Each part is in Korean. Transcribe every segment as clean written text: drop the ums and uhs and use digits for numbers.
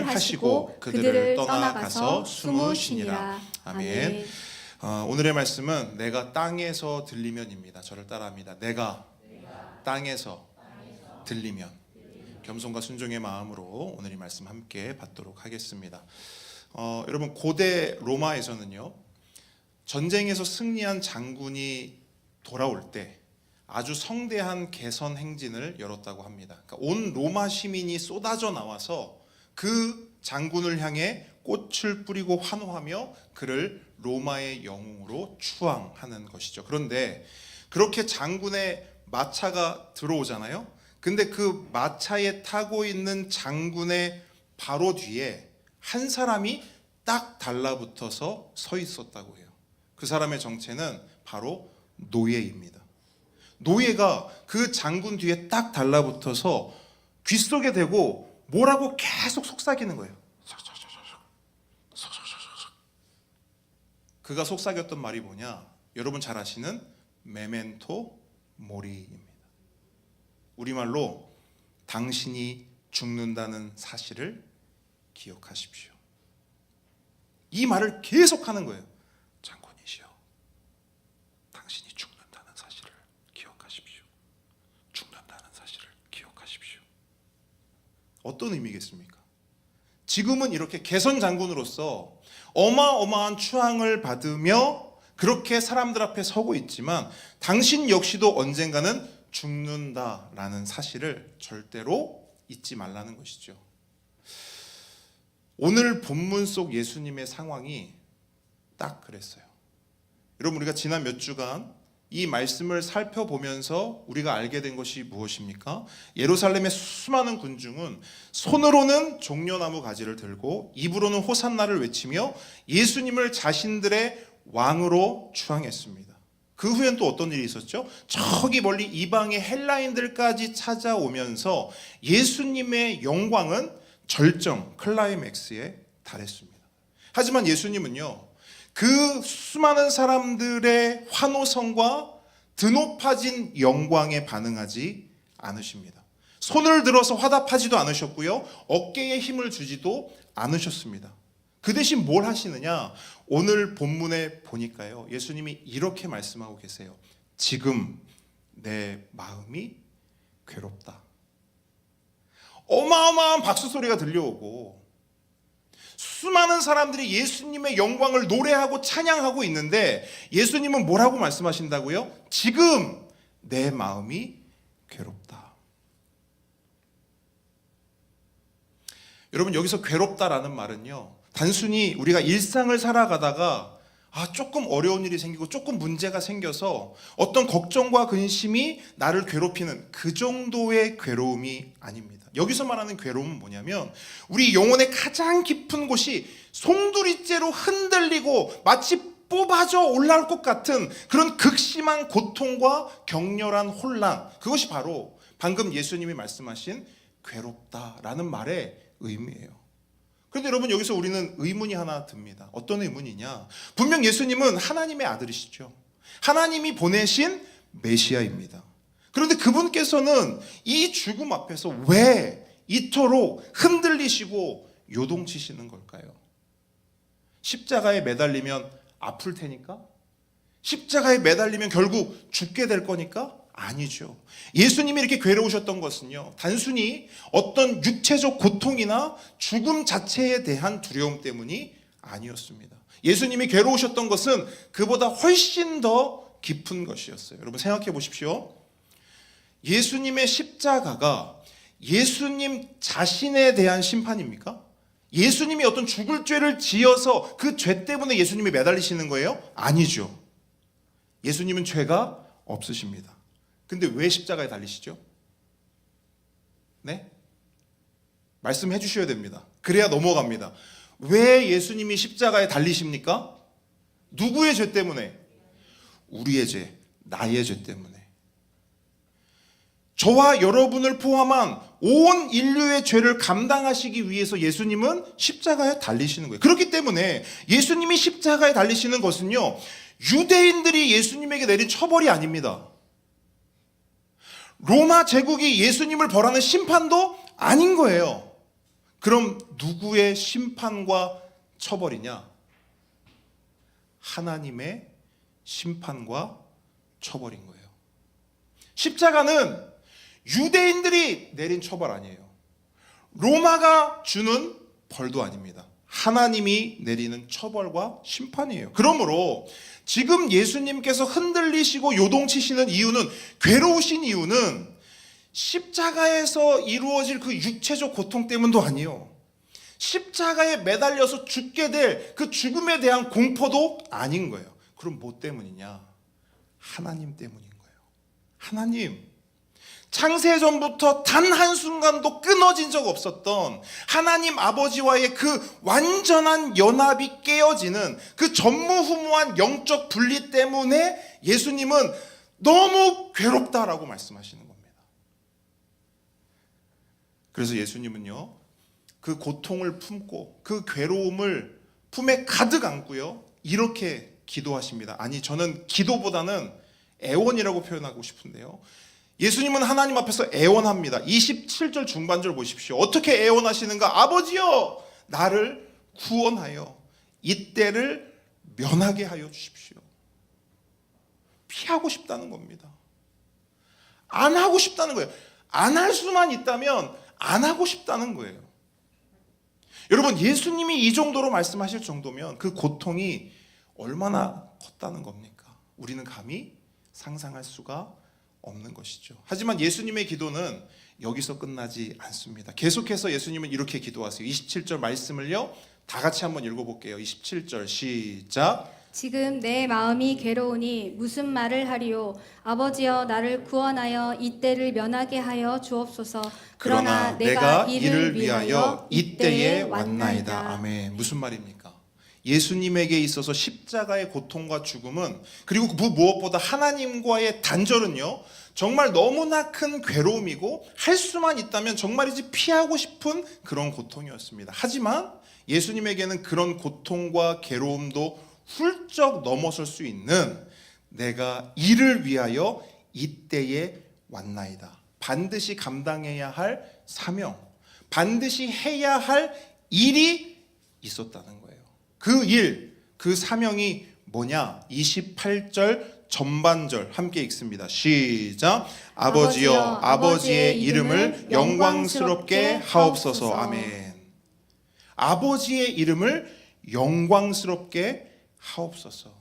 하시고 그들을 떠나가서 숨으시니라. 아멘. 오늘의 말씀은 내가 땅에서 들리면입니다. 저를 따라합니다. 내가 땅에서 들리면. 겸손과 순종의 마음으로 오늘 이 말씀 함께 받도록 하겠습니다. 여러분, 고대 로마에서는요, 전쟁에서 승리한 장군이 돌아올 때 아주 성대한 개선 행진을 열었다고 합니다. 그러니까 온 로마 시민이 쏟아져 나와서 그 장군을 향해 꽃을 뿌리고 환호하며 그를 로마의 영웅으로 추앙하는 것이죠. 그런데 그렇게 장군의 마차가 들어오잖아요. 근데 그 마차에 타고 있는 장군의 바로 뒤에 한 사람이 딱 달라붙어서 서 있었다고 해요. 그 사람의 정체는 바로 노예입니다. 노예가 그 장군 뒤에 딱 달라붙어서 귓속에 대고 뭐라고 계속 속삭이는 거예요. 그가 속삭였던 말이 뭐냐? 여러분 잘 아시는 메멘토 모리입니다. 우리말로 당신이 죽는다는 사실을 기억하십시오. 이 말을 계속하는 거예요. 장군이시여, 당신이 죽는다는 사실을 기억하십시오. 죽는다는 사실을 기억하십시오. 어떤 의미겠습니까? 지금은 이렇게 개선 장군으로서 어마어마한 추앙을 받으며 그렇게 사람들 앞에 서고 있지만 당신 역시도 언젠가는 죽는다라는 사실을 절대로 잊지 말라는 것이죠. 오늘 본문 속 예수님의 상황이 딱 그랬어요. 여러분, 우리가 지난 몇 주간 이 말씀을 살펴보면서 우리가 알게 된 것이 무엇입니까? 예루살렘의 수많은 군중은 손으로는 종려나무 가지를 들고 입으로는 호산나를 외치며 예수님을 자신들의 왕으로 추앙했습니다. 그 후엔 또 어떤 일이 있었죠? 저기 멀리 이방의 헬라인들까지 찾아오면서 예수님의 영광은 절정, 클라이맥스에 달했습니다. 하지만 예수님은요, 그 수많은 사람들의 환호성과 드높아진 영광에 반응하지 않으십니다. 손을 들어서 화답하지도 않으셨고요, 어깨에 힘을 주지도 않으셨습니다. 그 대신 뭘 하시느냐? 오늘 본문에 보니까요, 예수님이 이렇게 말씀하고 계세요. 지금 내 마음이 괴롭다. 어마어마한 박수 소리가 들려오고 수많은 사람들이 예수님의 영광을 노래하고 찬양하고 있는데 예수님은 뭐라고 말씀하신다고요? 지금 내 마음이 괴롭다. 여러분, 여기서 괴롭다라는 말은요, 단순히 우리가 일상을 살아가다가 조금 어려운 일이 생기고 조금 문제가 생겨서 어떤 걱정과 근심이 나를 괴롭히는 그 정도의 괴로움이 아닙니다. 여기서 말하는 괴로움은 뭐냐면 우리 영혼의 가장 깊은 곳이 송두리째로 흔들리고 마치 뽑아져 올라올 것 같은 그런 극심한 고통과 격렬한 혼란, 그것이 바로 방금 예수님이 말씀하신 괴롭다라는 말의 의미예요. 그런데 여러분, 여기서 우리는 의문이 하나 듭니다. 어떤 의문이냐? 분명 예수님은 하나님의 아들이시죠. 하나님이 보내신 메시아입니다. 그런데 그분께서는 이 죽음 앞에서 왜 이토록 흔들리시고 요동치시는 걸까요? 십자가에 매달리면 아플 테니까? 십자가에 매달리면 결국 죽게 될 거니까? 아니죠. 예수님이 이렇게 괴로우셨던 것은요, 단순히 어떤 육체적 고통이나 죽음 자체에 대한 두려움 때문이 아니었습니다. 예수님이 괴로우셨던 것은 그보다 훨씬 더 깊은 것이었어요. 여러분, 생각해 보십시오. 예수님의 십자가가 예수님 자신에 대한 심판입니까? 예수님이 어떤 죽을 죄를 지어서 그 죄 때문에 예수님이 매달리시는 거예요? 아니죠. 예수님은 죄가 없으십니다. 근데 왜 십자가에 달리시죠? 네? 말씀해 주셔야 됩니다. 그래야 넘어갑니다. 왜 예수님이 십자가에 달리십니까? 누구의 죄 때문에? 우리의 죄, 나의 죄 때문에. 저와 여러분을 포함한 온 인류의 죄를 감당하시기 위해서 예수님은 십자가에 달리시는 거예요. 그렇기 때문에 예수님이 십자가에 달리시는 것은요, 유대인들이 예수님에게 내린 처벌이 아닙니다. 로마 제국이 예수님을 벌하는 심판도 아닌 거예요. 그럼 누구의 심판과 처벌이냐? 하나님의 심판과 처벌인 거예요. 십자가는 유대인들이 내린 처벌 아니에요. 로마가 주는 벌도 아닙니다. 하나님이 내리는 처벌과 심판이에요. 그러므로 지금 예수님께서 흔들리시고 요동치시는 이유는, 괴로우신 이유는 십자가에서 이루어질 그 육체적 고통 때문도 아니에요. 십자가에 매달려서 죽게 될 그 죽음에 대한 공포도 아닌 거예요. 그럼 뭐 때문이냐? 하나님 때문인 거예요. 하나님, 창세전부터 단 한순간도 끊어진 적 없었던 하나님 아버지와의 그 완전한 연합이 깨어지는 그 전무후무한 영적 분리 때문에 예수님은 너무 괴롭다라고 말씀하시는 겁니다. 그래서 예수님은요, 그 고통을 품고 그 괴로움을 품에 가득 안고요, 이렇게 기도하십니다. 아니, 저는 기도보다는 애원이라고 표현하고 싶은데요, 예수님은 하나님 앞에서 애원합니다. 27절 중반절 보십시오. 어떻게 애원하시는가? 아버지여, 나를 구원하여 이때를 면하게 하여 주십시오. 피하고 싶다는 겁니다. 안 하고 싶다는 거예요. 안 할 수만 있다면 안 하고 싶다는 거예요. 여러분, 예수님이 이 정도로 말씀하실 정도면 그 고통이 얼마나 컸다는 겁니까? 우리는 감히 상상할 수가 없는 것이죠. 하지만 예수님의 기도는 여기서 끝나지 않습니다. 계속해서 예수님은 이렇게 기도하세요. 27절 말씀을요, 다 같이 한번 읽어볼게요. 27절 시작. 지금 내 마음이 괴로우니 무슨 말을 하리요? 아버지여, 나를 구원하여 이때를 면하게 하여 주옵소서. 그러나 내가 이를 위하여 이때에 왔나이다. 아멘. 무슨 말입니까? 예수님에게 있어서 십자가의 고통과 죽음은, 그리고 그 무엇보다 하나님과의 단절은요, 정말 너무나 큰 괴로움이고 할 수만 있다면 정말이지 피하고 싶은 그런 고통이었습니다. 하지만 예수님에게는 그런 고통과 괴로움도 훌쩍 넘어설 수 있는, 내가 이를 위하여 이때에 왔나이다, 반드시 감당해야 할 사명, 반드시 해야 할 일이 있었다는 거예요. 그 일, 그 사명이 뭐냐? 28절 전반절 함께 읽습니다. 시작. 아버지여, 아버지의 이름을 영광스럽게 하옵소서. 아멘. 아버지의 이름을 영광스럽게 하옵소서.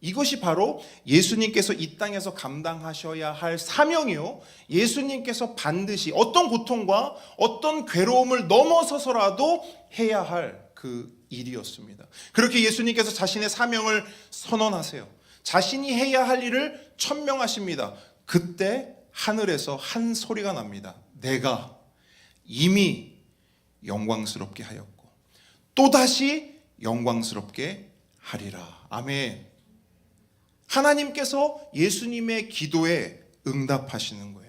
이것이 바로 예수님께서 이 땅에서 감당하셔야 할 사명이요, 예수님께서 반드시 어떤 고통과 어떤 괴로움을 넘어서서라도 해야 할 그 일이었습니다. 그렇게 예수님께서 자신의 사명을 선언하세요. 자신이 해야 할 일을 천명하십니다. 그때 하늘에서 한 소리가 납니다. 내가 이미 영광스럽게 하였고 또다시 영광스럽게 하리라. 아멘. 하나님께서 예수님의 기도에 응답하시는 거예요.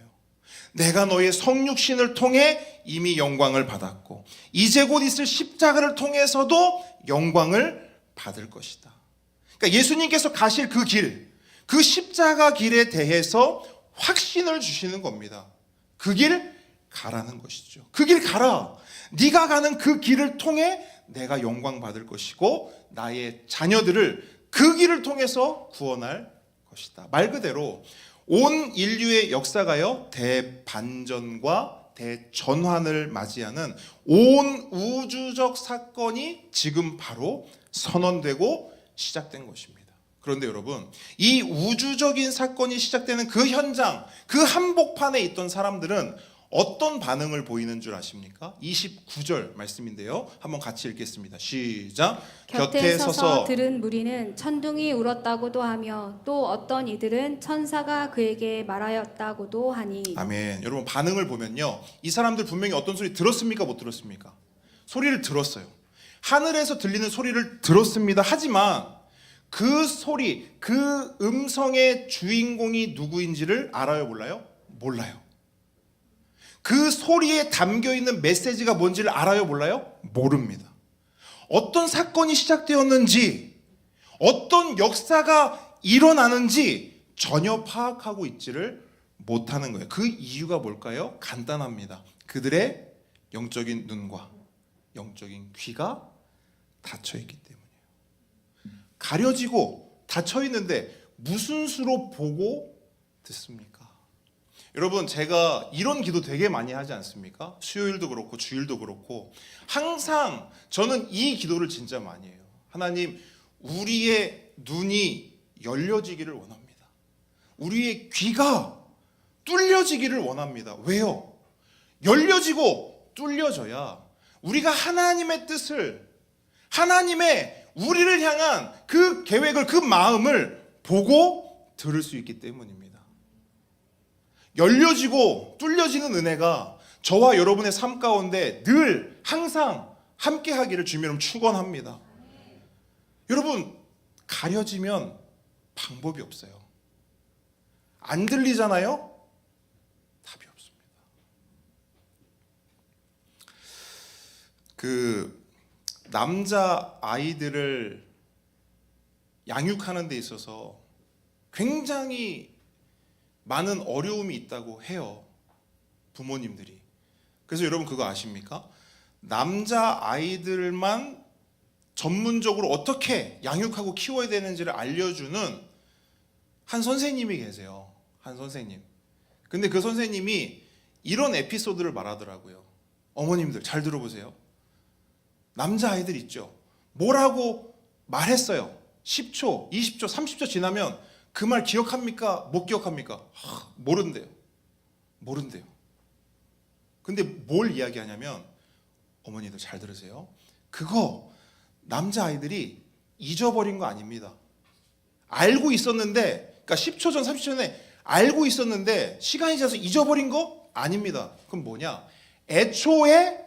내가 너의 성육신을 통해 이미 영광을 받았고 이제 곧 있을 십자가를 통해서도 영광을 받을 것이다. 그러니까 예수님께서 가실 그 길, 그 십자가 길에 대해서 확신을 주시는 겁니다. 그 길 가라는 것이죠. 그 길 가라. 네가 가는 그 길을 통해 내가 영광 받을 것이고 나의 자녀들을 그 길을 통해서 구원할 것이다. 말 그대로 온 인류의 역사가요, 대반전과 대전환을 맞이하는 온 우주적 사건이 지금 바로 선언되고 시작된 것입니다. 그런데 여러분, 이 우주적인 사건이 시작되는 그 현장, 그 한복판에 있던 사람들은 어떤 반응을 보이는 줄 아십니까? 29절 말씀인데요, 한번 같이 읽겠습니다. 시작. 곁에 서서 들은 무리는 천둥이 울었다고도 하며 또 어떤 이들은 천사가 그에게 말하였다고도 하니. 아멘. 여러분, 반응을 보면요, 이 사람들 분명히 어떤 소리 들었습니까? 못 들었습니까? 소리를 들었어요. 하늘에서 들리는 소리를 들었습니다. 하지만 그 소리, 그 음성의 주인공이 누구인지를 알아요, 몰라요? 몰라요. 그 소리에 담겨있는 메시지가 뭔지를 알아요, 몰라요? 모릅니다. 어떤 사건이 시작되었는지, 어떤 역사가 일어나는지 전혀 파악하고 있지를 못하는 거예요. 그 이유가 뭘까요? 간단합니다. 그들의 영적인 눈과 영적인 귀가 닫혀 있기 때문이에요. 가려지고 닫혀 있는데 무슨 수로 보고 듣습니까? 여러분, 제가 이런 기도 되게 많이 하지 않습니까? 수요일도 그렇고 주일도 그렇고 항상 저는 이 기도를 진짜 많이 해요. 하나님, 우리의 눈이 열려지기를 원합니다. 우리의 귀가 뚫려지기를 원합니다. 왜요? 열려지고 뚫려져야 우리가 하나님의 뜻을, 하나님의 우리를 향한 그 계획을, 그 마음을 보고 들을 수 있기 때문입니다. 열려지고 뚫려지는 은혜가 저와 여러분의 삶 가운데 늘 항상 함께 하기를 주님으로 축원합니다. 여러분, 가려지면 방법이 없어요. 안 들리잖아요? 답이 없습니다. 그 남자 아이들을 양육하는 데 있어서 굉장히 많은 어려움이 있다고 해요, 부모님들이. 그래서 여러분 그거 아십니까? 남자 아이들만 전문적으로 어떻게 양육하고 키워야 되는지를 알려주는 한 선생님이 계세요. 한 선생님. 근데 그 선생님이 이런 에피소드를 말하더라고요. 어머님들 잘 들어보세요. 남자 아이들 있죠. 뭐라고 말했어요. 10초, 20초, 30초 지나면 그 말 기억합니까? 못 기억합니까? 모른대요. 모른대요. 근데 뭘 이야기하냐면, 어머니들 잘 들으세요. 그거 남자 아이들이 잊어버린 거 아닙니다. 알고 있었는데, 그러니까 10초 전, 30초 전에 알고 있었는데 시간이 지나서 잊어버린 거 아닙니다. 그럼 뭐냐? 애초에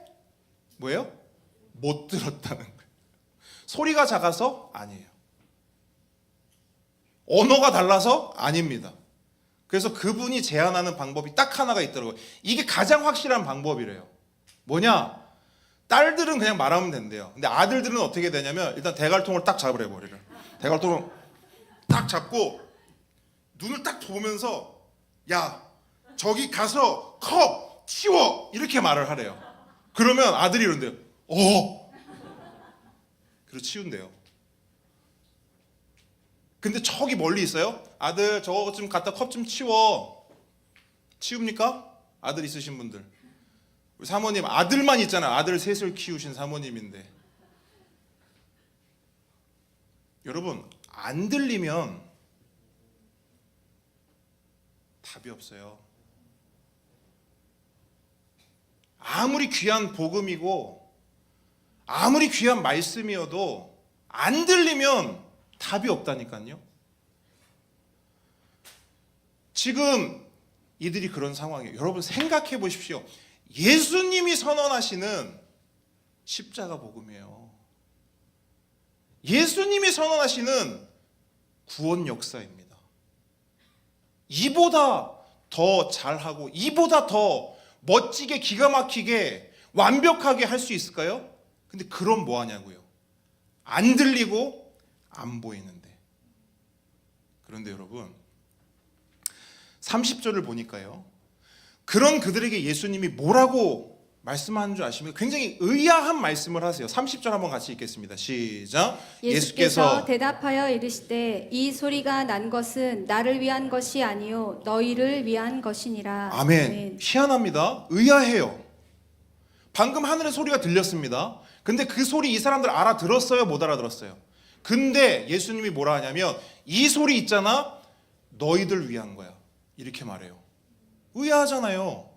뭐예요? 못 들었다는 거예요. 소리가 작아서 아니에요. 언어가 달라서 아닙니다. 그래서 그분이 제안하는 방법이 딱 하나가 있더라고요. 이게 가장 확실한 방법이래요. 뭐냐? 딸들은 그냥 말하면 된대요. 근데 아들들은 어떻게 되냐면 일단 대갈통을 딱 잡으래요, 머리를. 대갈통을 딱 잡고 눈을 딱 보면서 야, 저기 가서 컵 치워! 이렇게 말을 하래요. 그러면 아들이 이런대요. 그리고 치운대요. 근데 저기 멀리 있어요. 아들 저거 좀 갖다 컵 좀 치워. 치웁니까? 아들 있으신 분들. 우리 사모님 아들만 있잖아요. 아들 셋을 키우신 사모님인데. 여러분, 안 들리면 답이 없어요. 아무리 귀한 복음이고 아무리 귀한 말씀이어도 안 들리면 답이 없다니까요. 지금 이들이 그런 상황이에요. 여러분 생각해 보십시오. 예수님이 선언하시는 십자가 복음이에요. 예수님이 선언하시는 구원 역사입니다. 이보다 더 잘하고 이보다 더 멋지게 기가 막히게 완벽하게 할 수 있을까요? 근데 그럼 뭐 하냐고요. 안 들리고 안 보이는데. 그런데 여러분 30절을 보니까요, 그런 그들에게 예수님이 뭐라고 말씀하는 줄 아십니까? 굉장히 의아한 말씀을 하세요. 30절 한번 같이 읽겠습니다. 시작. 예수께서 대답하여 이르시되 이 소리가 난 것은 나를 위한 것이 아니요 너희를 위한 것이니라. 아멘. 희한합니다. 의아해요. 방금 하늘의 소리가 들렸습니다. 근데 그 소리 이 사람들 알아들었어요? 못 알아들었어요? 근데 예수님이 뭐라 하냐면 이 소리 있잖아, 너희들 위한 거야. 이렇게 말해요. 의아하잖아요.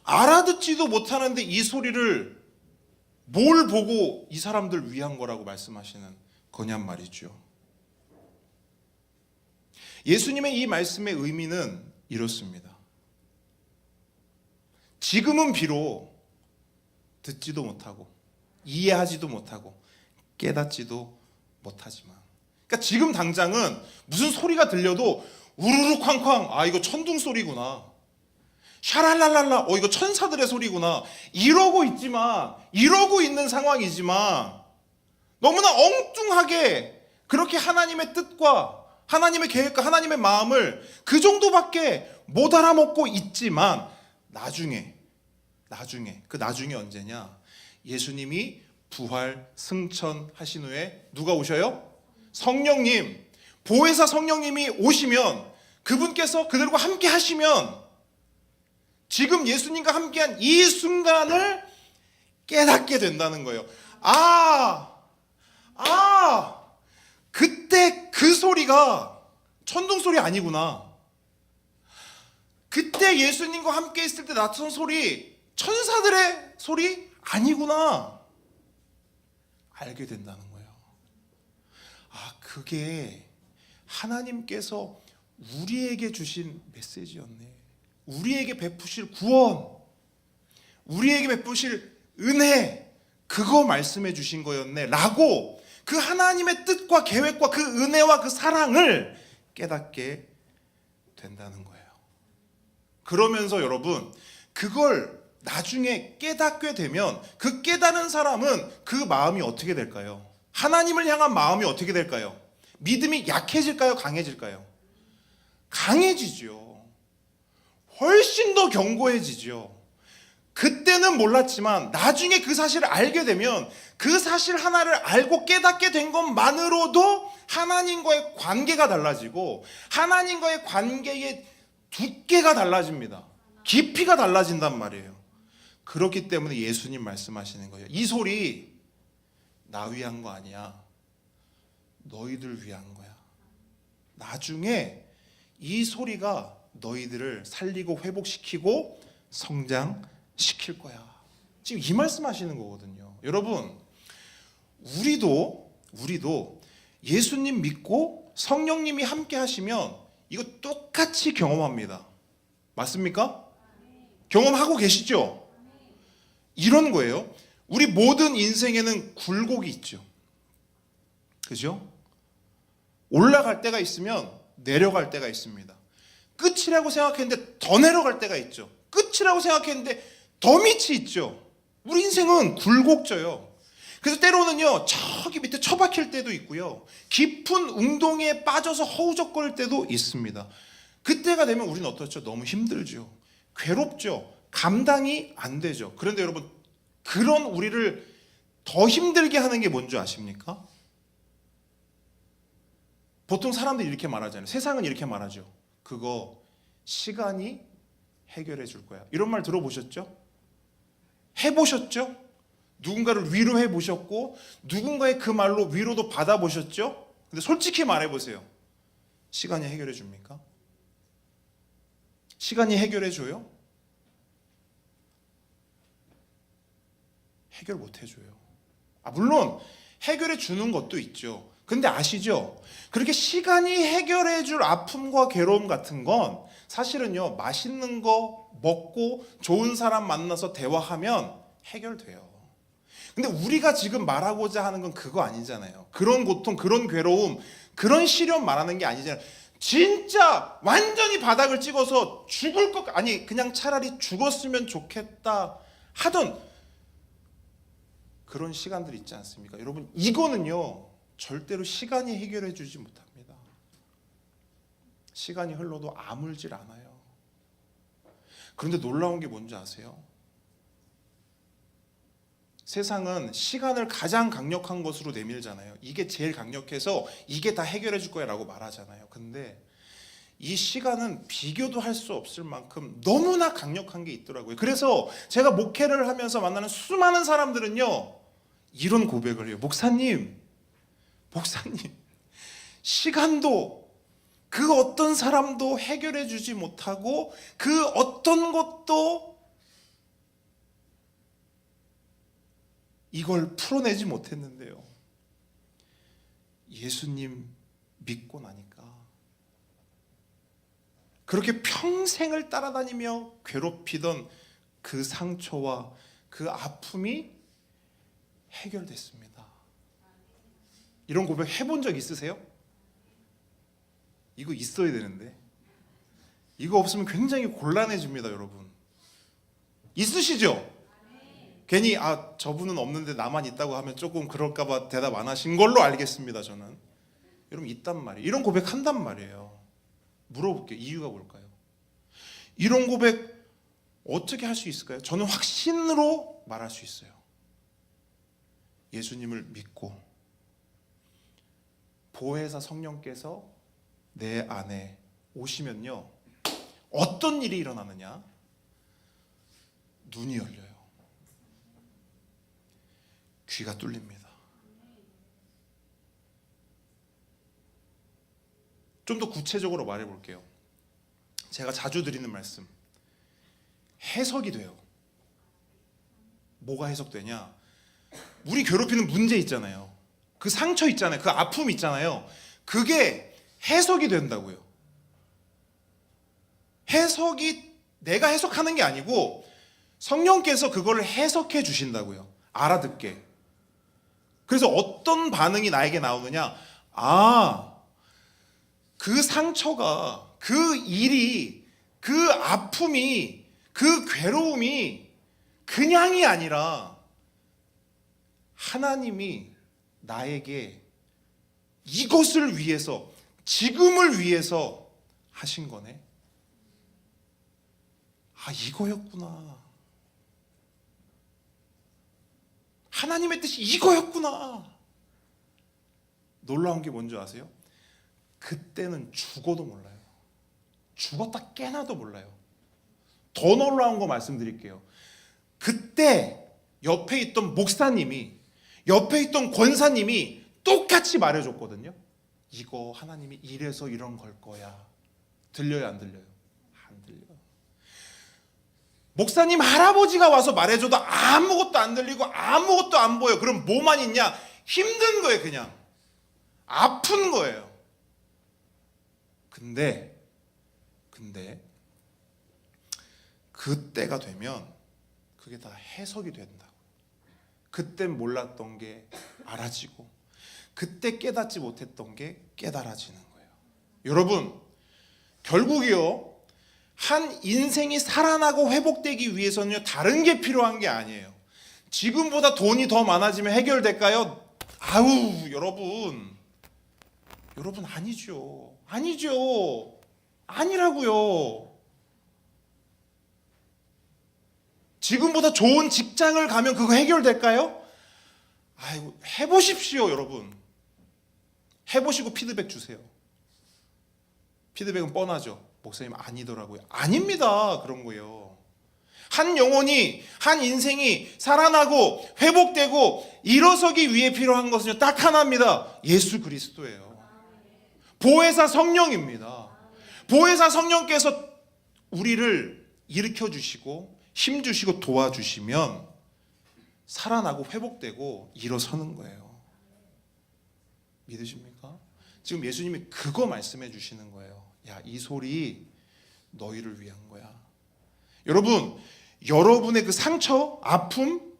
알아듣지도 못하는데 이 소리를 뭘 보고 이 사람들 위한 거라고 말씀하시는 거냔 말이죠. 예수님의 이 말씀의 의미는 이렇습니다. 지금은 비록 듣지도 못하고 이해하지도 못하고 깨닫지도 못하지만, 그러니까 지금 당장은 무슨 소리가 들려도 우르르 쾅쾅, 아 이거 천둥 소리구나, 샤랄랄랄라, 이거 천사들의 소리구나, 이러고 있는 상황이지만 너무나 엉뚱하게 그렇게 하나님의 뜻과 하나님의 계획과 하나님의 마음을 그 정도밖에 못 알아먹고 있지만 나중에 그 나중에 언제냐? 예수님이 부활 승천하신 후에 누가 오셔요? 성령님, 보혜사 성령님이 오시면, 그분께서 그들과 함께 하시면 지금 예수님과 함께한 이 순간을 깨닫게 된다는 거예요. 그때 그 소리가 천둥 소리 아니구나. 그때 예수님과 함께 있을 때 나타난 소리 천사들의 소리 아니구나. 알게 된다는 거예요. 그게 하나님께서 우리에게 주신 메시지였네. 우리에게 베푸실 구원, 우리에게 베푸실 은혜, 그거 말씀해 주신 거였네 라고 그 하나님의 뜻과 계획과 그 은혜와 그 사랑을 깨닫게 된다는 거예요. 그러면서 여러분, 그걸 나중에 깨닫게 되면 그 깨닫는 사람은 그 마음이 어떻게 될까요? 하나님을 향한 마음이 어떻게 될까요? 믿음이 약해질까요? 강해질까요? 강해지죠. 훨씬 더 견고해지죠. 그때는 몰랐지만 나중에 그 사실을 알게 되면 그 사실 하나를 알고 깨닫게 된 것만으로도 하나님과의 관계가 달라지고 하나님과의 관계의 두께가 달라집니다. 깊이가 달라진단 말이에요. 그렇기 때문에 예수님 말씀하시는 거예요. 이 소리 나 위한 거 아니야. 너희들 위한 거야. 나중에 이 소리가 너희들을 살리고 회복시키고 성장시킬 거야. 지금 이 말씀하시는 거거든요. 여러분, 우리도 예수님 믿고 성령님이 함께 하시면 이거 똑같이 경험합니다. 맞습니까? 경험하고 계시죠? 이런 거예요. 우리 모든 인생에는 굴곡이 있죠. 그죠? 올라갈 때가 있으면 내려갈 때가 있습니다. 끝이라고 생각했는데 더 내려갈 때가 있죠. 끝이라고 생각했는데 더 밑이 있죠. 우리 인생은 굴곡져요. 그래서 때로는요, 저기 밑에 처박힐 때도 있고요, 깊은 웅덩이에 빠져서 허우적거릴 때도 있습니다. 그때가 되면 우리는 어떻죠? 너무 힘들죠. 괴롭죠. 감당이 안 되죠. 그런데 여러분, 그런 우리를 더 힘들게 하는 게 뭔지 아십니까? 보통 사람들이 이렇게 말하잖아요. 세상은 이렇게 말하죠. 그거 시간이 해결해 줄 거야. 이런 말 들어보셨죠? 해보셨죠? 누군가를 위로해 보셨고 누군가의 그 말로 위로도 받아보셨죠? 근데 솔직히 말해보세요. 시간이 해결해 줍니까? 시간이 해결해 줘요? 해결 못 해줘요. 물론 해결해 주는 것도 있죠. 근데 아시죠? 그렇게 시간이 해결해 줄 아픔과 괴로움 같은 건 사실은요, 맛있는 거 먹고 좋은 사람 만나서 대화하면 해결돼요. 근데 우리가 지금 말하고자 하는 건 그거 아니잖아요. 그런 고통, 그런 괴로움, 그런 시련 말하는 게 아니잖아요. 진짜 완전히 바닥을 찍어서 죽을 것, 아니 그냥 차라리 죽었으면 좋겠다 하던 그런 시간들 있지 않습니까? 여러분, 이거는요 절대로 시간이 해결해 주지 못합니다. 시간이 흘러도 아물질 않아요. 그런데 놀라운 게 뭔지 아세요? 세상은 시간을 가장 강력한 것으로 내밀잖아요. 이게 제일 강력해서 이게 다 해결해 줄 거야 라고 말하잖아요. 근데 이 시간은 비교도 할 수 없을 만큼 너무나 강력한 게 있더라고요. 그래서 제가 목회를 하면서 만나는 수많은 사람들은요 이런 고백을 해요. 목사님, 시간도 그 어떤 사람도 해결해 주지 못하고 그 어떤 것도 이걸 풀어내지 못했는데요, 예수님 믿고 나니까 그렇게 평생을 따라다니며 괴롭히던 그 상처와 그 아픔이 해결됐습니다. 이런 고백 해본 적 있으세요? 이거 있어야 되는데 이거 없으면 굉장히 곤란해집니다. 여러분 있으시죠? 괜히 저분은 없는데 나만 있다고 하면 조금 그럴까봐 대답 안 하신 걸로 알겠습니다. 저는 여러분 있단 말이에요. 이런 고백 한단 말이에요. 물어볼게요. 이유가 뭘까요? 이런 고백 어떻게 할 수 있을까요? 저는 확신으로 말할 수 있어요. 예수님을 믿고 보혜사 성령께서 내 안에 오시면요, 어떤 일이 일어나느냐? 눈이 열려요. 귀가 뚫립니다. 좀 더 구체적으로 말해볼게요. 제가 자주 드리는 말씀, 해석이 돼요. 뭐가 해석되냐? 우리 괴롭히는 문제 있잖아요. 그 상처 있잖아요. 그 아픔 있잖아요. 그게 해석이 된다고요. 해석이 내가 해석하는 게 아니고 성령께서 그걸 해석해 주신다고요. 알아듣게. 그래서 어떤 반응이 나에게 나오느냐? 그 상처가, 그 일이, 그 아픔이, 그 괴로움이 그냥이 아니라 하나님이 나에게 이것을 위해서, 지금을 위해서 하신 거네. 이거였구나. 하나님의 뜻이 이거였구나. 놀라운 게 뭔지 아세요? 그때는 죽어도 몰라요. 죽었다 깨나도 몰라요. 더 놀라운 거 말씀드릴게요. 그때 옆에 있던 목사님이, 옆에 있던 권사님이 똑같이 말해줬거든요. 이거 하나님이 이래서 이런 걸 거야. 들려요, 안 들려요? 안 들려요. 목사님 할아버지가 와서 말해줘도 아무것도 안 들리고 아무것도 안 보여. 그럼 뭐만 있냐? 힘든 거예요. 그냥 아픈 거예요. 근데 그때가 되면 그게 다 해석이 된다고. 그땐 몰랐던 게 알아지고, 그때 깨닫지 못했던 게 깨달아지는 거예요. 여러분, 결국이요, 한 인생이 살아나고 회복되기 위해서는요, 다른 게 필요한 게 아니에요. 지금보다 돈이 더 많아지면 해결될까요? 여러분 아니죠. 아니라고요. 지금보다 좋은 직장을 가면 그거 해결될까요? 해보십시오, 여러분. 해보시고 피드백 주세요. 피드백은 뻔하죠. 목사님 아니더라고요. 아닙니다. 그런 거예요. 한 영혼이, 한 인생이 살아나고 회복되고 일어서기 위해 필요한 것은요, 딱 하나입니다. 예수 그리스도예요. 보혜사 성령입니다. 보혜사 성령께서 우리를 일으켜 주시고 힘 주시고 도와주시면 살아나고 회복되고 일어서는 거예요. 믿으십니까? 지금 예수님이 그거 말씀해 주시는 거예요. 이 소리 너희를 위한 거야. 여러분, 여러분의 그 상처, 아픔,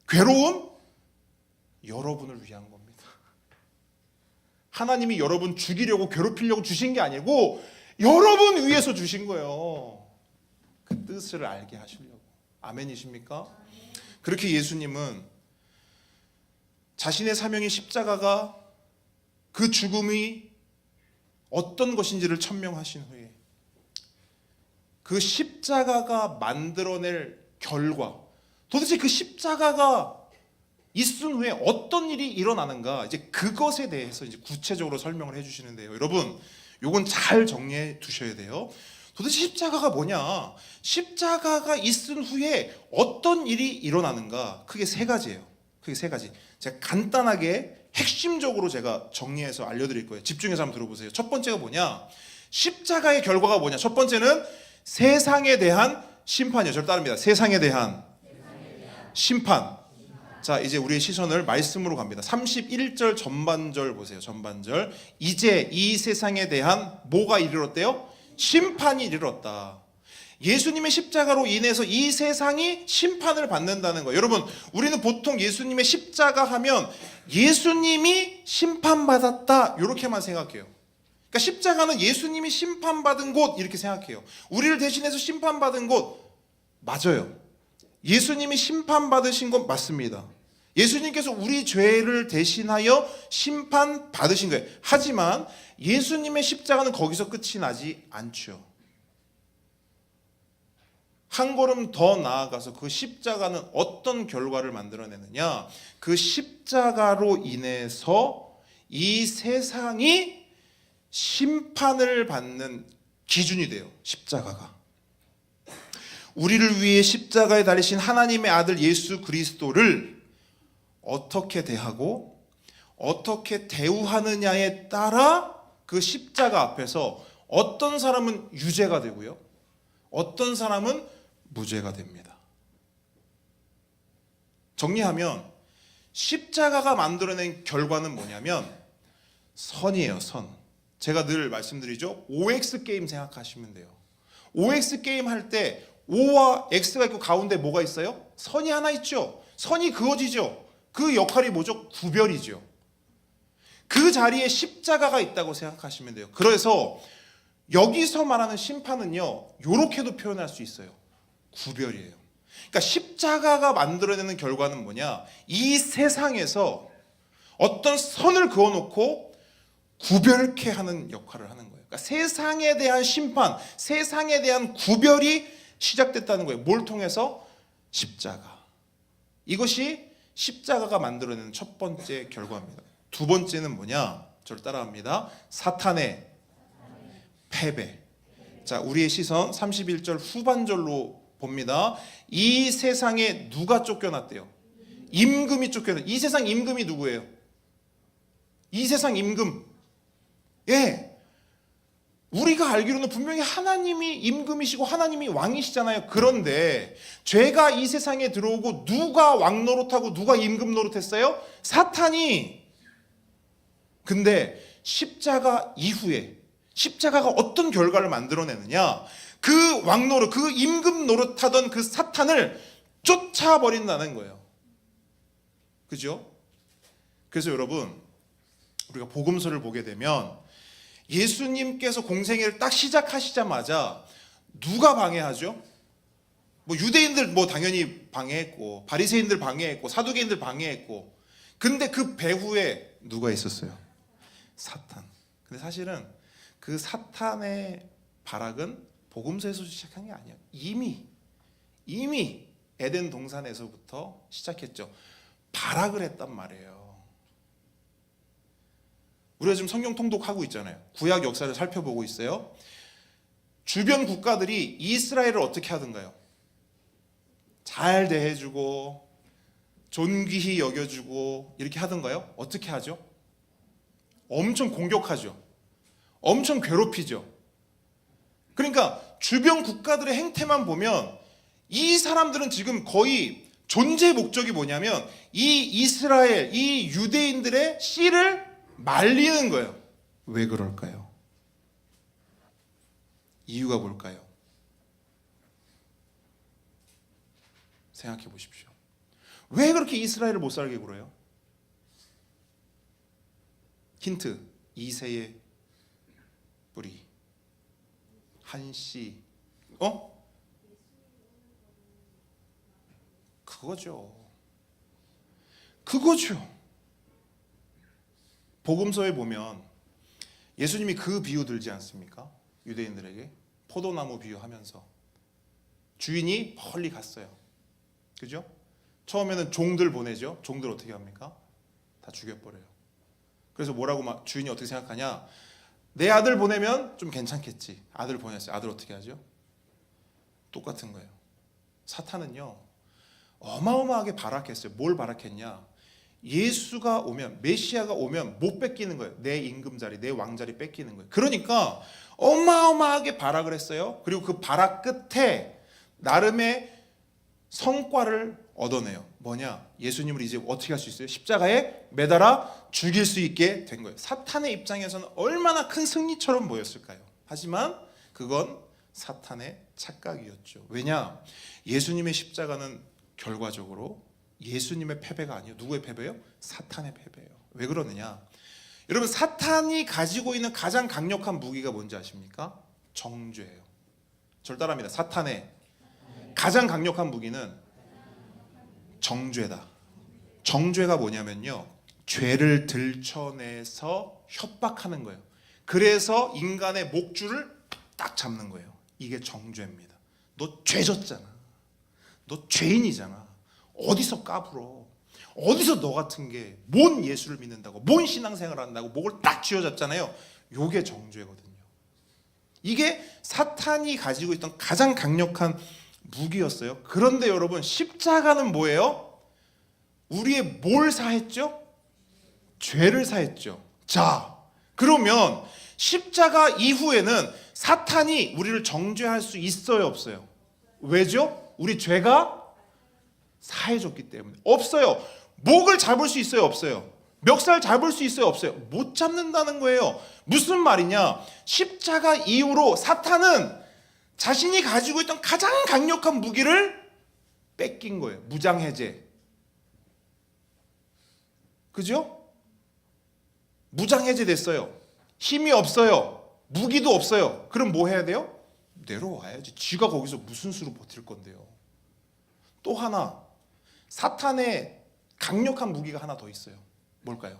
괴로움, 여러분을 위한 겁니다. 하나님이 여러분 죽이려고 괴롭히려고 주신 게 아니고 여러분 위해서 주신 거예요. 그 뜻을 알게 하시려고. 아멘이십니까? 그렇게 예수님은 자신의 사명의 십자가가, 그 죽음이 어떤 것인지를 천명하신 후에 그 십자가가 만들어낼 결과, 도대체 그 십자가가 있은 후에 어떤 일이 일어나는가, 이제 그것에 대해서 이제 구체적으로 설명을 해주시는데요. 여러분, 요건 잘 정리해 두셔야 돼요. 도대체 십자가가 뭐냐? 십자가가 있은 후에 어떤 일이 일어나는가? 크게 세 가지예요. 크게 세 가지. 제가 간단하게 핵심적으로 제가 정리해서 알려드릴 거예요. 집중해서 한번 들어보세요. 첫 번째가 뭐냐? 십자가의 결과가 뭐냐? 첫 번째는 세상에 대한 심판이에요. 저를 따릅니다. 세상에 대한 심판. 자, 이제 우리의 시선을 말씀으로 갑니다. 31절 전반절 보세요. 전반절. 이제 이 세상에 대한 뭐가 이르렀대요? 심판이 이르렀다. 예수님의 십자가로 인해서 이 세상이 심판을 받는다는 거예요. 여러분, 우리는 보통 예수님의 십자가 하면 예수님이 심판받았다 이렇게만 생각해요. 그러니까 십자가는 예수님이 심판받은 곳 이렇게 생각해요. 우리를 대신해서 심판받은 곳 맞아요. 예수님이 심판받으신 것 맞습니다. 예수님께서 우리 죄를 대신하여 심판받으신 거예요. 하지만 예수님의 십자가는 거기서 끝이 나지 않죠. 한 걸음 더 나아가서 그 십자가는 어떤 결과를 만들어내느냐? 그 십자가로 인해서 이 세상이 심판을 받는 기준이 돼요. 십자가가. 우리를 위해 십자가에 달리신 하나님의 아들 예수 그리스도를 어떻게 대하고 어떻게 대우하느냐에 따라 그 십자가 앞에서 어떤 사람은 유죄가 되고요, 어떤 사람은 무죄가 됩니다. 정리하면 십자가가 만들어낸 결과는 뭐냐면 선이에요. 선. 제가 늘 말씀드리죠. OX 게임 생각하시면 돼요. OX 게임 할 때 O와 X가 있고 가운데 뭐가 있어요? 선이 하나 있죠. 선이 그어지죠. 그 역할이 뭐죠? 구별이죠. 그 자리에 십자가가 있다고 생각하시면 돼요. 그래서 여기서 말하는 심판은요, 이렇게도 표현할 수 있어요. 구별이에요. 그러니까 십자가가 만들어내는 결과는 뭐냐? 이 세상에서 어떤 선을 그어놓고 구별케 하는 역할을 하는 거예요. 그러니까 세상에 대한 심판, 세상에 대한 구별이 시작됐다는 거예요. 뭘 통해서? 십자가. 이것이 십자가가 만들어내는 첫 번째 결과입니다. 두 번째는 뭐냐? 저를 따라합니다. 사탄의 패배. 자, 우리의 시선 31절 후반절로 봅니다. 이 세상에 누가 쫓겨났대요? 임금이 쫓겨났. 이 세상 임금이 누구예요? 이 세상 임금. 예. 우리가 알기로는 분명히 하나님이 임금이시고 하나님이 왕이시잖아요. 그런데 죄가 이 세상에 들어오고 누가 왕 노릇하고 누가 임금 노릇했어요? 사탄이. 근데 십자가 이후에 십자가가 어떤 결과를 만들어내느냐? 그 왕 노릇, 그 임금 노릇하던 그 사탄을 쫓아버린다는 거예요. 그죠? 그래서 여러분, 우리가 복음서를 보게 되면 예수님께서 공생애를 딱 시작하시자마자 누가 방해하죠? 뭐 유대인들 뭐 당연히 방해했고, 바리새인들 방해했고, 사두개인들 방해했고, 근데 그 배후에 누가 있었어요? 사탄. 근데 사실은 그 사탄의 발악은 복음서에서 시작한 게 아니에요. 이미 에덴 동산에서부터 시작했죠. 발악을 했단 말이에요. 우리가 지금 성경 통독하고 있잖아요. 구약 역사를 살펴보고 있어요. 주변 국가들이 이스라엘을 어떻게 하던가요? 잘 대해주고 존귀히 여겨주고 이렇게 하던가요? 어떻게 하죠? 엄청 공격하죠. 엄청 괴롭히죠. 그러니까 주변 국가들의 행태만 보면 이 사람들은 지금 거의 존재 목적이 뭐냐면 이 이스라엘, 이 유대인들의 씨를 말리는 거예요. 왜 그럴까요? 이유가 뭘까요? 생각해 보십시오. 왜 그렇게 이스라엘을 못 살게 굴어요? 힌트. 이새의 뿌리. 한씨. 그거죠. 복음서에 보면 예수님이 그 비유 들지 않습니까? 유대인들에게 포도나무 비유하면서 주인이 멀리 갔어요. 그죠? 처음에는 종들 보내죠. 종들 어떻게 합니까? 다 죽여버려요. 그래서 뭐라고 주인이 어떻게 생각하냐? 내 아들 보내면 좀 괜찮겠지. 아들 보냈어요. 아들 어떻게 하죠? 똑같은 거예요. 사탄은요, 어마어마하게 발악했어요. 뭘 발악했냐? 예수가 오면, 메시아가 오면 못 뺏기는 거예요. 내 임금자리, 내 왕자리 뺏기는 거예요. 그러니까 어마어마하게 발악을 했어요. 그리고 그 발악 끝에 나름의 성과를 얻어내요. 뭐냐? 예수님을 이제 어떻게 할 수 있어요? 십자가에 매달아 죽일 수 있게 된 거예요. 사탄의 입장에서는 얼마나 큰 승리처럼 보였을까요? 하지만 그건 사탄의 착각이었죠. 왜냐? 예수님의 십자가는 결과적으로 예수님의 패배가 아니에요. 누구의 패배예요? 사탄의 패배예요. 왜 그러느냐? 여러분, 사탄이 가지고 있는 가장 강력한 무기가 뭔지 아십니까? 정죄예요. 절 따라합니다. 사탄의 가장 강력한 무기는 정죄다. 정죄가 뭐냐면요, 죄를 들춰내서 협박하는 거예요. 그래서 인간의 목줄을 딱 잡는 거예요. 이게 정죄입니다. 너 죄졌잖아. 너 죄인이잖아. 어디서 까불어? 어디서 너 같은 게 뭔 예수를 믿는다고, 뭔 신앙생활을 한다고 목을 딱 쥐어잡잖아요. 요게 정죄거든요. 이게 사탄이 가지고 있던 가장 강력한 무기였어요. 그런데 여러분, 십자가는 뭐예요? 우리의 뭘 사했죠? 죄를 사했죠. 자, 그러면 십자가 이후에는 사탄이 우리를 정죄할 수 있어요, 없어요? 왜죠? 우리 죄가 사해졌기 때문에. 없어요. 목을 잡을 수 있어요, 없어요? 멱살 잡을 수 있어요, 없어요? 못 잡는다는 거예요. 무슨 말이냐? 십자가 이후로 사탄은 자신이 가지고 있던 가장 강력한 무기를 뺏긴 거예요. 무장해제. 그죠? 무장해제 됐어요. 힘이 없어요. 무기도 없어요. 그럼 뭐 해야 돼요? 내려와야지. 쥐가 거기서 무슨 수로 버틸 건데요. 또 하나, 사탄의 강력한 무기가 하나 더 있어요. 뭘까요?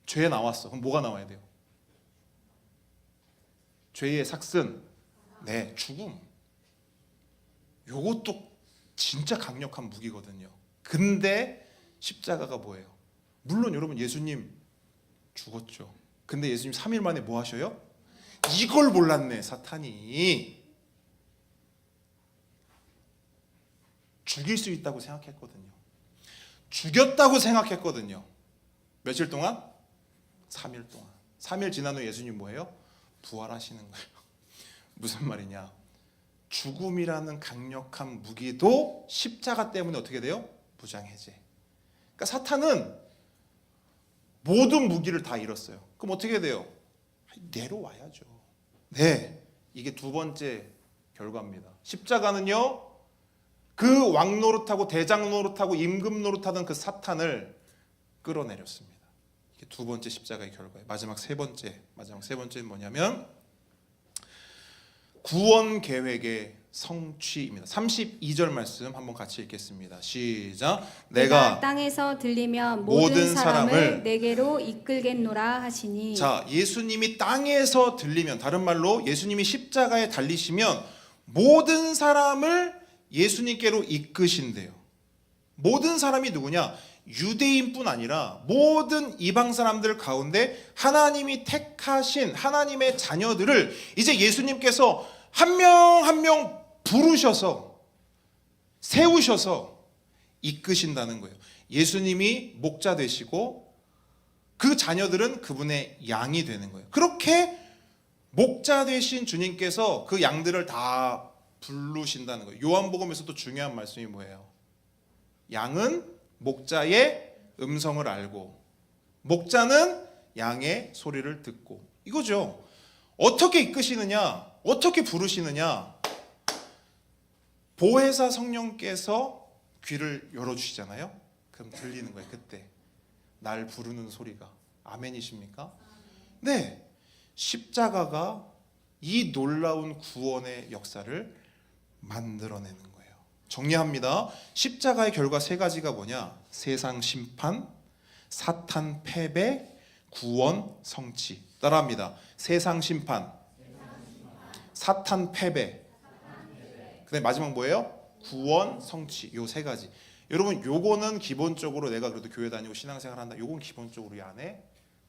죄 나왔어. 그럼 뭐가 나와야 돼요? 죄의 삭슨, 네, 죽음. 요것도 진짜 강력한 무기거든요. 근데 십자가가 뭐예요? 물론 여러분, 예수님 죽었죠. 근데 예수님 3일 만에 뭐 하셔요? 이걸 몰랐네, 사탄이. 죽일 수 있다고 생각했거든요. 죽였다고 생각했거든요. 며칠 동안? 3일 동안. 3일 지난 후 예수님 뭐예요? 부활하시는 거예요. 무슨 말이냐? 죽음이라는 강력한 무기도 십자가 때문에 어떻게 돼요? 무장해제. 그러니까 사탄은 모든 무기를 다 잃었어요. 그럼 어떻게 돼요? 내려와야죠. 네, 이게 두 번째 결과입니다. 십자가는요, 그 왕 노릇하고 대장 노릇하고 임금 노릇하던 그 사탄을 끌어내렸습니다. 이게 두 번째 십자가의 결과예요. 마지막 세 번째는 뭐냐면 구원 계획의 성취입니다. 32절 말씀 한번 같이 읽겠습니다. 시작. 내가 땅에서 들리면 모든 모든 사람을 사람을 내게로 이끌겠노라 하시니. 자, 예수님이 땅에서 들리면, 다른 말로 예수님이 십자가에 달리시면 모든 사람을 예수님께로 이끄신대요. 모든 사람이 누구냐? 유대인뿐 아니라 모든 이방 사람들 가운데 하나님이 택하신 하나님의 자녀들을 이제 예수님께서 한 명 한 명 부르셔서 세우셔서 이끄신다는 거예요. 예수님이 목자 되시고 그 자녀들은 그분의 양이 되는 거예요. 그렇게 목자 되신 주님께서 그 양들을 다 부르신다는 거예요. 요한복음에서도 중요한 말씀이 뭐예요? 양은 목자의 음성을 알고 목자는 양의 소리를 듣고, 이거죠. 어떻게 이끄시느냐? 어떻게 부르시느냐? 보혜사 성령께서 귀를 열어주시잖아요. 그럼 들리는 거예요. 그때 날 부르는 소리가. 아멘이십니까? 네, 십자가가 이 놀라운 구원의 역사를 만들어내는 거예요. 정리합니다. 십자가의 결과 세 가지가 뭐냐? 세상 심판, 사탄 패배, 구원 성취. 따라합니다. 세상 심판, 사탄 패배, 그다음에 마지막 뭐예요? 구원 성취. 요 세 가지. 여러분, 요거는 기본적으로 내가 그래도 교회 다니고 신앙생활 한다, 요건 기본적으로 이 안에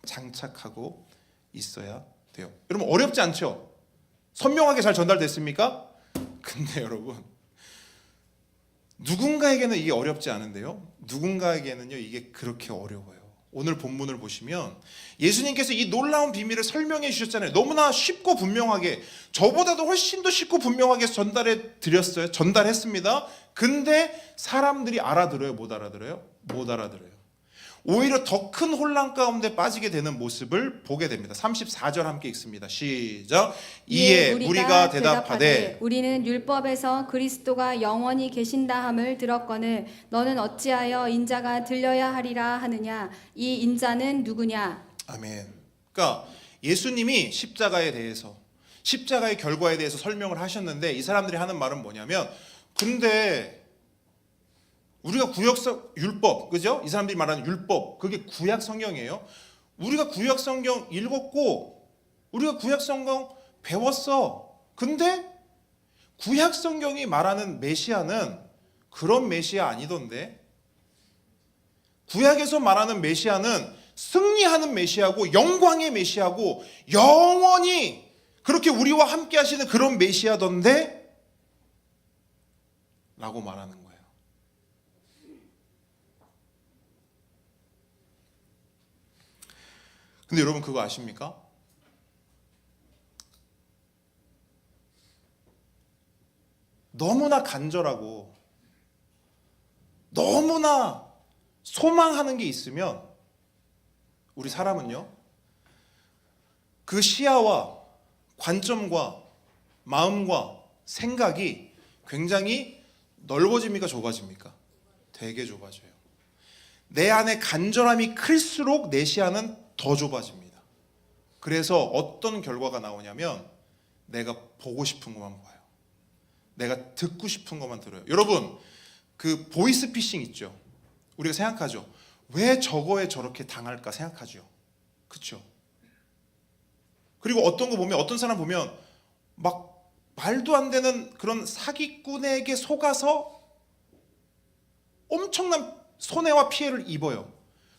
장착하고 있어야 돼요. 여러분, 어렵지 않죠? 선명하게 잘 전달됐습니까? 근데 여러분, 누군가에게는 이게 어렵지 않은데요, 누군가에게는요 이게 그렇게 어려워요. 오늘 본문을 보시면 예수님께서 이 놀라운 비밀을 설명해 주셨잖아요. 너무나 쉽고 분명하게, 저보다도 훨씬 더 쉽고 분명하게 전달했습니다. 근데 사람들이 알아들어요? 못 알아들어요? 못 알아들어요. 오히려 더 큰 혼란 가운데 빠지게 되는 모습을 보게 됩니다. 34절 함께 읽습니다. 시작. 이에 우리가 대답하되 우리는 율법에서 그리스도가 영원히 계신다 함을 들었거늘 너는 어찌하여 인자가 들려야 하리라 하느냐? 이 인자는 누구냐? 아멘. 그러니까 예수님이 십자가에 대해서, 십자가의 결과에 대해서 설명을 하셨는데 이 사람들이 하는 말은 뭐냐면, 근데 우리가 구약성 율법, 그죠? 이 사람들이 말하는 율법, 그게 구약 성경이에요. 우리가 구약 성경 읽었고 우리가 구약 성경 배웠어. 근데 구약 성경이 말하는 메시아는 그런 메시아 아니던데. 구약에서 말하는 메시아는 승리하는 메시아고 영광의 메시아고 영원히 그렇게 우리와 함께 하시는 그런 메시아던데 라고 말하는 거예요. 근데 여러분 그거 아십니까? 너무나 간절하고 너무나 소망하는 게 있으면 우리 사람은요, 그 시야와 관점과 마음과 생각이 굉장히 넓어집니까? 좁아집니까? 되게 좁아져요. 내 안에 간절함이 클수록 내 시야는 더 좁아집니다. 그래서 어떤 결과가 나오냐면 내가 보고 싶은 것만 봐요. 내가 듣고 싶은 것만 들어요. 여러분, 그 보이스피싱 있죠? 우리가 생각하죠. 왜 저거에 저렇게 당할까 생각하죠. 그렇죠? 그리고 어떤 거 보면, 어떤 사람 보면 막 말도 안 되는 그런 사기꾼에게 속아서 엄청난 손해와 피해를 입어요.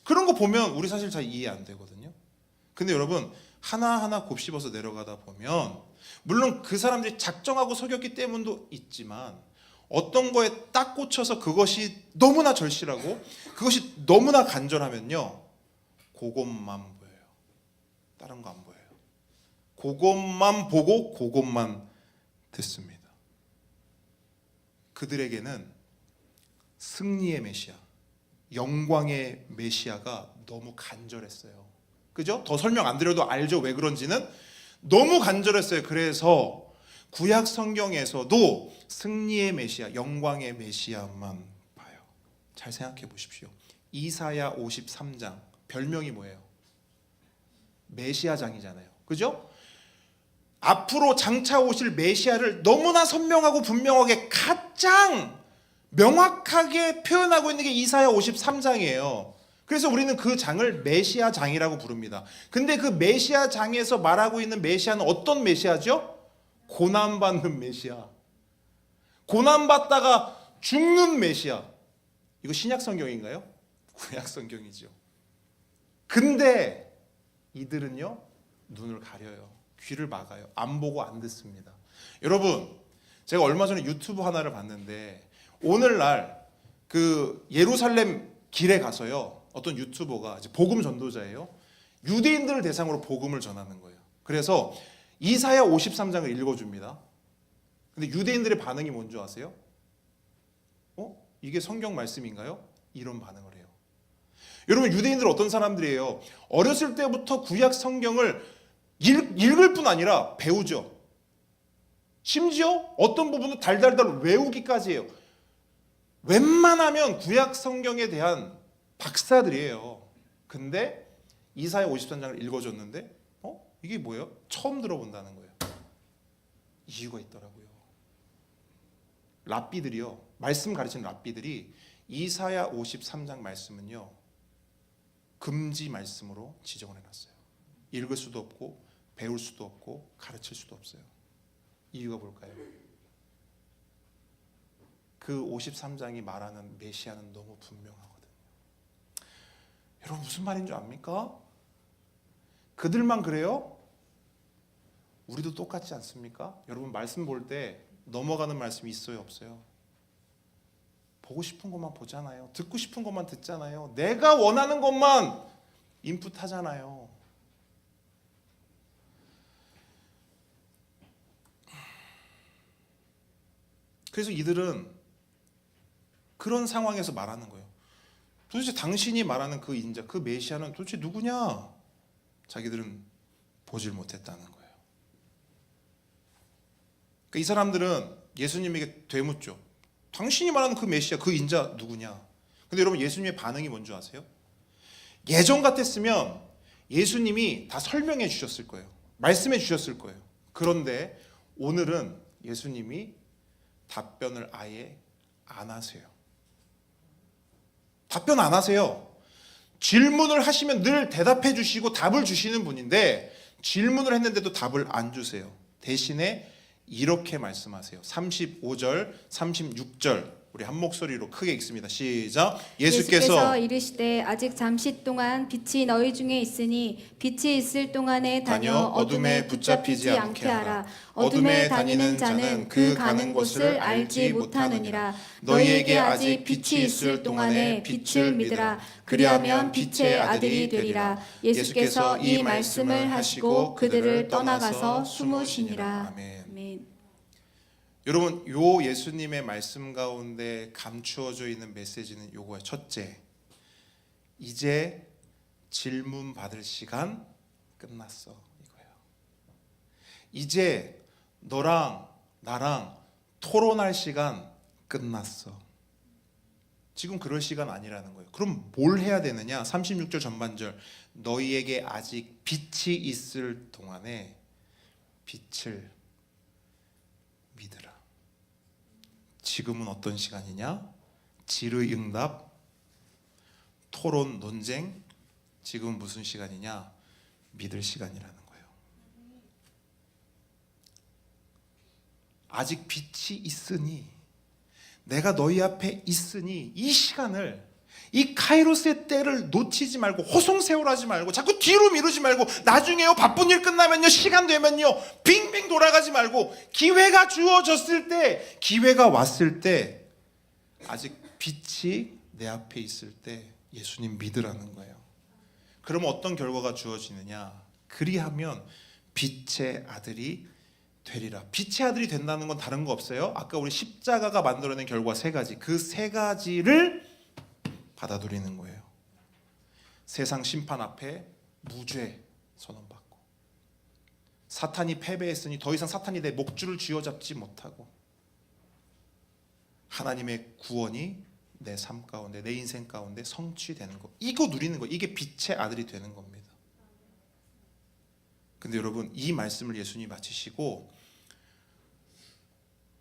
그런 거 보면 우리 사실 잘 이해 안 되거든요. 근데 여러분, 하나하나 곱씹어서 내려가다 보면 물론 그 사람들이 작정하고 속였기 때문도 있지만 어떤 거에 딱 꽂혀서 그것이 너무나 절실하고 그것이 너무나 간절하면요, 그것만 보여요. 다른 거 안 보여요. 그것만 보고 그것만 듣습니다. 그들에게는 승리의 메시아, 영광의 메시아가 너무 간절했어요. 그죠? 더 설명 안 드려도 알죠, 왜 그런지는. 너무 간절했어요. 그래서 구약 성경에서도 승리의 메시아, 영광의 메시아만 봐요. 잘 생각해 보십시오. 이사야 53장 별명이 뭐예요? 메시아장이잖아요. 그죠? 앞으로 장차 오실 메시아를 너무나 선명하고 분명하게 가장 명확하게 표현하고 있는 게 이사야 53장이에요. 그래서 우리는 그 장을 메시아 장이라고 부릅니다. 근데 그 메시아 장에서 말하고 있는 메시아는 어떤 메시아죠? 고난받는 메시아. 고난받다가 죽는 메시아. 이거 신약 성경인가요? 구약 성경이죠. 근데 이들은요, 눈을 가려요. 귀를 막아요. 안 보고 안 듣습니다. 여러분, 제가 얼마 전에 유튜브 하나를 봤는데 오늘날 그 예루살렘 길에 가서요, 어떤 유튜버가 이제 복음 전도자예요. 유대인들을 대상으로 복음을 전하는 거예요. 그래서 이사야 53장을 읽어줍니다. 근데 유대인들의 반응이 뭔지 아세요? 이게 성경 말씀인가요? 이런 반응을 해요. 여러분, 유대인들 어떤 사람들이에요? 어렸을 때부터 구약 성경을 읽을 뿐 아니라 배우죠. 심지어 어떤 부분은 달달달 외우기까지 해요. 웬만하면 구약 성경에 대한 박사들이에요. 근데 이사야 53장을 읽어줬는데 이게 뭐예요? 처음 들어본다는 거예요. 이유가 있더라고요. 랍비들이요, 말씀 가르치는 랍비들이 이사야 53장 말씀은요, 금지 말씀으로 지정을 해놨어요. 읽을 수도 없고 배울 수도 없고 가르칠 수도 없어요. 이유가 뭘까요? 그 53장이 말하는 메시아는 너무 분명하거든요. 여러분, 무슨 말인 줄 압니까? 그들만 그래요? 우리도 똑같지 않습니까? 여러분, 말씀 볼 때 넘어가는 말씀이 있어요, 없어요? 보고 싶은 것만 보잖아요. 듣고 싶은 것만 듣잖아요. 내가 원하는 것만 인풋하잖아요. 그래서 이들은 그런 상황에서 말하는 거예요. 도대체 당신이 말하는 그 인자, 그 메시아는 도대체 누구냐? 자기들은 보질 못했다는 거예요. 그러니까 이 사람들은 예수님에게 되묻죠. 당신이 말하는 그 메시아, 그 인자 누구냐? 근데 여러분, 예수님의 반응이 뭔지 아세요? 예전 같았으면 예수님이 다 설명해 주셨을 거예요. 말씀해 주셨을 거예요. 그런데 오늘은 예수님이 답변을 아예 안 하세요. 답변 안 하세요. 질문을 하시면 늘 대답해 주시고 답을 주시는 분인데 질문을 했는데도 답을 안 주세요. 대신에 이렇게 말씀하세요. 35절, 36절 우리 한 목소리로 크게 읽습니다. 시작. 예수께서 이르시되 아직 잠시 동안 빛이 너희 중에 있으니 빛이 있을 동안에 다녀 어둠에 붙잡히지 않게 하라. 어둠에 다니는 자는 그 가는 곳을 알지 못하느니라. 너희에게 아직 빛이 있을 동안에 빛을 믿으라. 그리하면 빛의 아들이 되리라. 예수께서 이 말씀을 하시고 그들을 떠나가서 숨으시니라. 아멘. 아멘. 여러분, 요 예수님의 말씀 가운데 감추어져 있는 메시지는 요거예요. 첫째, 이제 질문 받을 시간 끝났어, 이거예요. 이제 너랑 나랑 토론할 시간 끝났어. 지금 그럴 시간 아니라는 거예요. 그럼 뭘 해야 되느냐? 36절 전반절, 너희에게 아직 빛이 있을 동안에 빛을 믿으라. 지금은 어떤 시간이냐? 질의응답, 토론, 논쟁. 지금은 무슨 시간이냐? 믿을 시간이라는 거예요. 아직 빛이 있으니, 내가 너희 앞에 있으니 이 시간을, 이 카이로스의 때를 놓치지 말고 호송세월하지 말고 자꾸 뒤로 미루지 말고 나중에요 바쁜 일 끝나면요 시간 되면요 빙빙 돌아가지 말고 기회가 주어졌을 때, 기회가 왔을 때, 아직 빛이 내 앞에 있을 때 예수님 믿으라는 거예요. 그러면 어떤 결과가 주어지느냐? 그리하면 빛의 아들이 되리라. 빛의 아들이 된다는 건 다른 거 없어요. 아까 우리 십자가가 만들어낸 결과 세 가지, 그 세 가지를 받아들이는 거예요. 세상 심판 앞에 무죄 선언받고, 사탄이 패배했으니 더 이상 사탄이 내 목줄을 쥐어잡지 못하고, 하나님의 구원이 내 삶 가운데, 내 인생 가운데 성취되는 거, 이거 누리는 거, 이게 빛의 아들이 되는 겁니다. 근데 여러분, 이 말씀을 예수님이 마치시고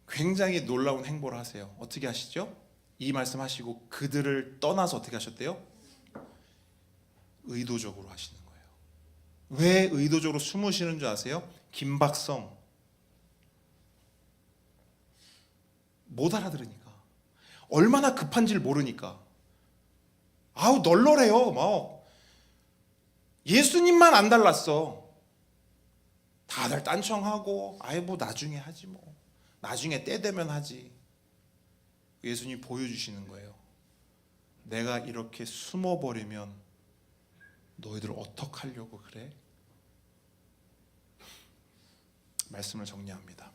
굉장히 놀라운 행보를 하세요. 어떻게 하시죠? 이 말씀하시고 그들을 떠나서 어떻게 하셨대요? 의도적으로 하시는 거예요. 왜 의도적으로 숨으시는 줄 아세요? 김박성 못 알아들으니까, 얼마나 급한지를 모르니까, 아우 널널해요. 막 예수님만 안 달랐어. 다들 딴청하고 아예 뭐 나중에 하지, 뭐 나중에 때 되면 하지. 예수님이 보여주시는 거예요. 내가 이렇게 숨어버리면 너희들 어떡하려고 그래? 말씀을 정리합니다.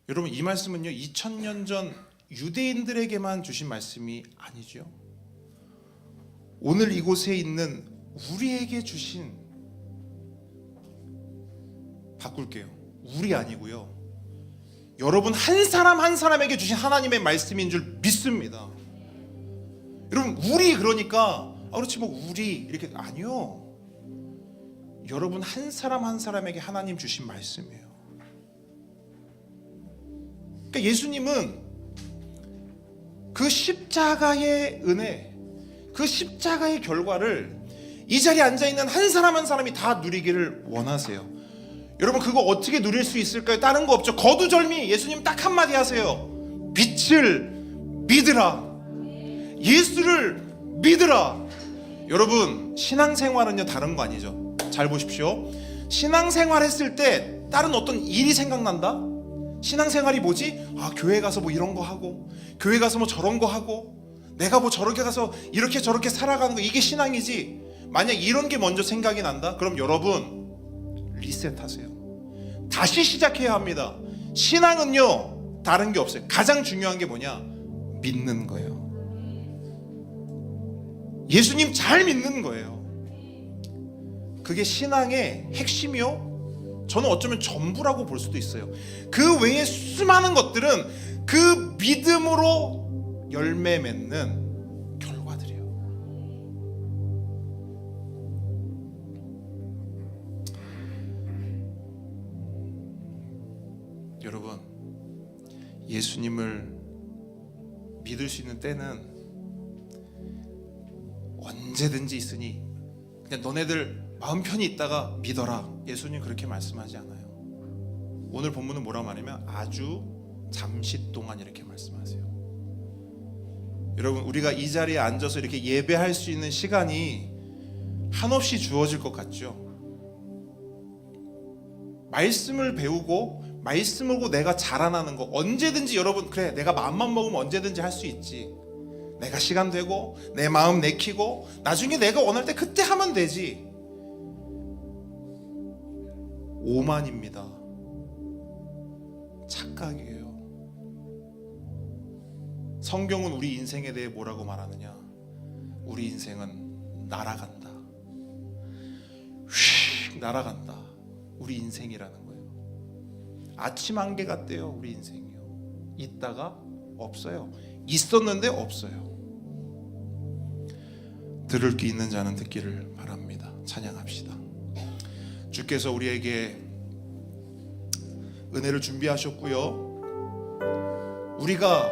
여러분, 이 말씀은요 2000년 전 유대인들에게만 주신 말씀이 아니죠. 오늘 이곳에 있는 우리에게 주신, 바꿀게요, 우리 아니고요, 여러분 한 사람 한 사람에게 주신 하나님의 말씀인 줄 믿습니다. 여러분, 우리 그러니까 그렇지 뭐 우리 이렇게, 아니요. 여러분 한 사람 한 사람에게 하나님 주신 말씀이에요. 그러니까 예수님은 그 십자가의 은혜, 그 십자가의 결과를 이 자리에 앉아있는 한 사람 한 사람이 다 누리기를 원하세요. 여러분, 그거 어떻게 누릴 수 있을까요? 다른 거 없죠. 거두절미 예수님 딱 한마디 하세요. 빛을 믿으라. 예수를 믿으라. 여러분, 신앙생활은요 다른 거 아니죠. 잘 보십시오. 신앙생활 했을 때 다른 어떤 일이 생각난다? 신앙생활이 뭐지? 아, 교회 가서 뭐 이런 거 하고, 교회 가서 뭐 저런 거 하고, 내가 뭐 저렇게 가서 이렇게 저렇게 살아가는 거, 이게 신앙이지. 만약 이런 게 먼저 생각이 난다? 그럼 여러분 리셋하세요. 다시 시작해야 합니다. 신앙은요 다른 게 없어요. 가장 중요한 게 뭐냐? 믿는 거예요. 예수님 잘 믿는 거예요. 그게 신앙의 핵심이요, 저는 어쩌면 전부라고 볼 수도 있어요. 그 외에 수많은 것들은 그 믿음으로 열매 맺는 결과들이에요. 여러분, 예수님을 믿을 수 있는 때는 언제든지 있으니 그냥 너네들 마음 편히 있다가 믿어라. 예수님 그렇게 말씀하지 않아요. 오늘 본문은 뭐라고 말하냐면 아주 잠시 동안 이렇게 말씀하세요. 여러분, 우리가 이 자리에 앉아서 이렇게 예배할 수 있는 시간이 한없이 주어질 것 같죠? 말씀을 배우고 말씀을 보고 내가 자라나는 거 언제든지 여러분, 그래 내가 마음만 먹으면 언제든지 할 수 있지. 내가 시간 되고 내 마음 내키고 나중에 내가 원할 때 그때 하면 되지. 오만입니다. 착각이에요. 성경은 우리 인생에 대해 뭐라고 말하느냐? 우리 인생은 날아간다. 휙 날아간다. 우리 인생이라는 거예요. 아침 안개 같대요. 우리 인생이요. 있다가 없어요. 있었는데 없어요. 들을 게 있는 자는 듣기를 바랍니다. 찬양합시다. 주께서 우리에게 은혜를 준비하셨고요. 우리가